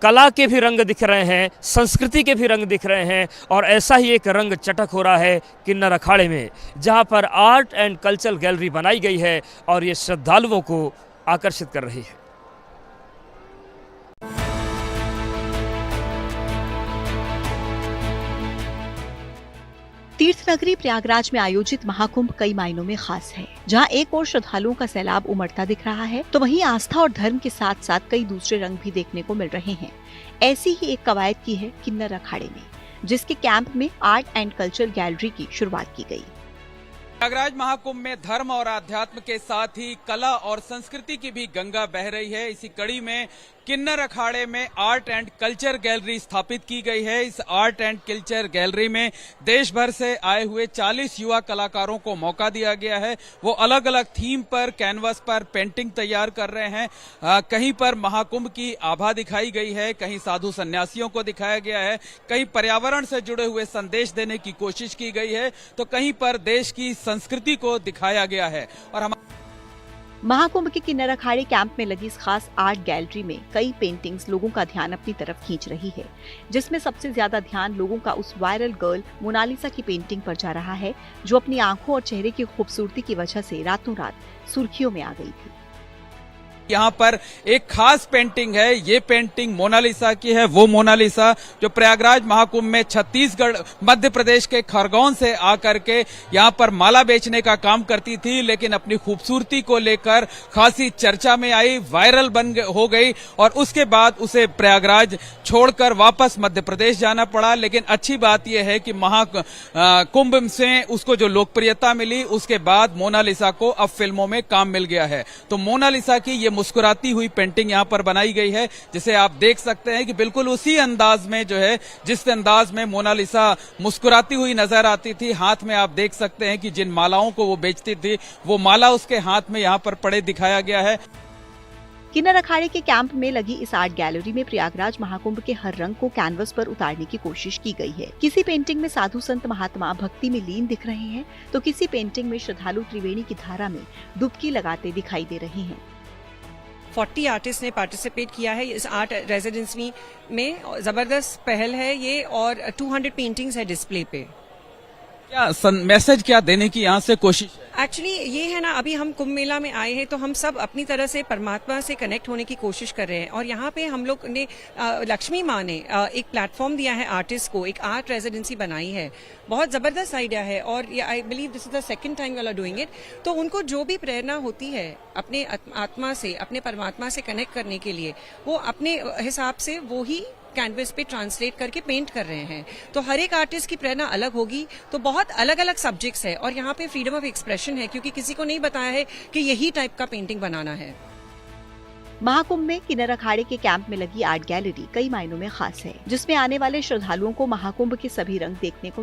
कला के भी रंग दिख रहे हैं, संस्कृति के भी रंग दिख रहे हैं। और ऐसा ही एक रंग चटक हो रहा है किन्नर अखाड़े में, जहां पर आर्ट एंड कल्चरल गैलरी बनाई गई है और ये श्रद्धालुओं को आकर्षित कर रही है। तीर्थ नगरी प्रयागराज में आयोजित महाकुंभ कई मायनों में खास है। जहां एक ओर श्रद्धालुओं का सैलाब उमड़ता दिख रहा है, तो वहीं आस्था और धर्म के साथ साथ कई दूसरे रंग भी देखने को मिल रहे हैं। ऐसी ही एक कवायद की है किन्नर अखाड़े में, जिसके कैंप में आर्ट एंड कल्चर गैलरी की शुरुआत की गई। प्रयागराज महाकुंभ में धर्म और आध्यात्म के साथ ही कला और संस्कृति की भी गंगा बह रही है। इसी कड़ी में किन्नर अखाड़े में आर्ट एंड कल्चर गैलरी स्थापित की गई है। इस आर्ट एंड कल्चर गैलरी में देश भर से आए हुए 40 युवा कलाकारों को मौका दिया गया है। वो अलग अलग थीम पर, कैनवस पर पेंटिंग तैयार कर रहे हैं। कहीं पर महाकुंभ की आभा दिखाई गई है, कहीं साधु सन्यासियों को दिखाया गया है, कहीं पर्यावरण से जुड़े हुए संदेश देने की कोशिश की गई है, तो कहीं पर देश की संस्कृति को दिखाया गया है। और महाकुंभ के किन्नर अखाड़े कैंप में लगी इस खास आर्ट गैलरी में कई पेंटिंग्स लोगों का ध्यान अपनी तरफ खींच रही है, जिसमें सबसे ज्यादा ध्यान लोगों का उस वायरल गर्ल मोनालिसा की पेंटिंग पर जा रहा है, जो अपनी आंखों और चेहरे की खूबसूरती की वजह से रातों रात सुर्खियों में आ गई थी। यहाँ पर एक खास पेंटिंग है। ये पेंटिंग मोनालिसा की है, वो मोनालिसा जो प्रयागराज महाकुंभ में छत्तीसगढ़ मध्य प्रदेश के खरगोन से आकर के यहाँ पर माला बेचने का काम करती थी, लेकिन अपनी खूबसूरती को लेकर खासी चर्चा में आई, वायरल हो गई और उसके बाद उसे प्रयागराज छोड़कर वापस मध्य प्रदेश जाना पड़ा। लेकिन अच्छी बात यह है कि महाकुंभ से उसको जो लोकप्रियता मिली, उसके बाद मोनालिसा को अब फिल्मों में काम मिल गया है। तो मोनालिसा की ये मुस्कुराती हुई पेंटिंग यहां पर बनाई गई है, जिसे आप देख सकते हैं कि बिल्कुल उसी अंदाज में जो है, जिस अंदाज में मोनालिसा मुस्कुराती हुई नजर आती थी। हाथ में आप देख सकते हैं कि जिन मालाओं को वो बेचती थी, वो माला उसके हाथ में यहां पर पड़े दिखाया गया है। किन्नर अखाड़े के कैंप में लगी इस आर्ट गैलरी में प्रयागराज महाकुंभ के हर रंग को कैनवस पर उतारने की कोशिश की गई है। किसी पेंटिंग में साधु संत महात्मा भक्ति में लीन दिख रहे हैं, तो किसी पेंटिंग में श्रद्धालु त्रिवेणी की धारा में डुबकी लगाते दिखाई दे रहे हैं। 40 आर्टिस्ट ने पार्टिसिपेट किया है इस आर्ट रेजिडेंसी में। जबरदस्त पहल है ये, और 200 पेंटिंग्स है डिस्प्ले पे। क्या मैसेज क्या देने की यहाँ से कोशिश है? एक्चुअली ये है ना, अभी हम कुंभ मेला में आए हैं तो हम सब अपनी तरह से परमात्मा से कनेक्ट होने की कोशिश कर रहे हैं। और यहाँ पे हम लोग ने लक्ष्मी माँ ने एक प्लेटफॉर्म दिया है आर्टिस्ट को, एक आर्ट रेजिडेंसी बनाई है। बहुत जबरदस्त आइडिया है और I believe this is the second time we are doing it. तो उनको जो भी प्रेरणा होती है अपने आत्मा से, अपने परमात्मा से कनेक्ट करने के लिए, वो अपने हिसाब से वो ही कैनवस पे ट्रांसलेट करके पेंट कर रहे हैं। तो हर एक आर्टिस्ट की प्रेरणा अलग होगी, तो बहुत अलग अलग सब्जेक्ट्स है और यहाँ पे फ्रीडम ऑफ एक्सप्रेशन है, क्योंकि किसी को नहीं बताया है कि यही टाइप का पेंटिंग बनाना है। महाकुंभ में किन्नर अखाड़े के कैंप में लगी आर्ट गैलरी कई मायनों में खास है, जिसमें आने वाले श्रद्धालुओं को महाकुंभ के सभी रंग देखने को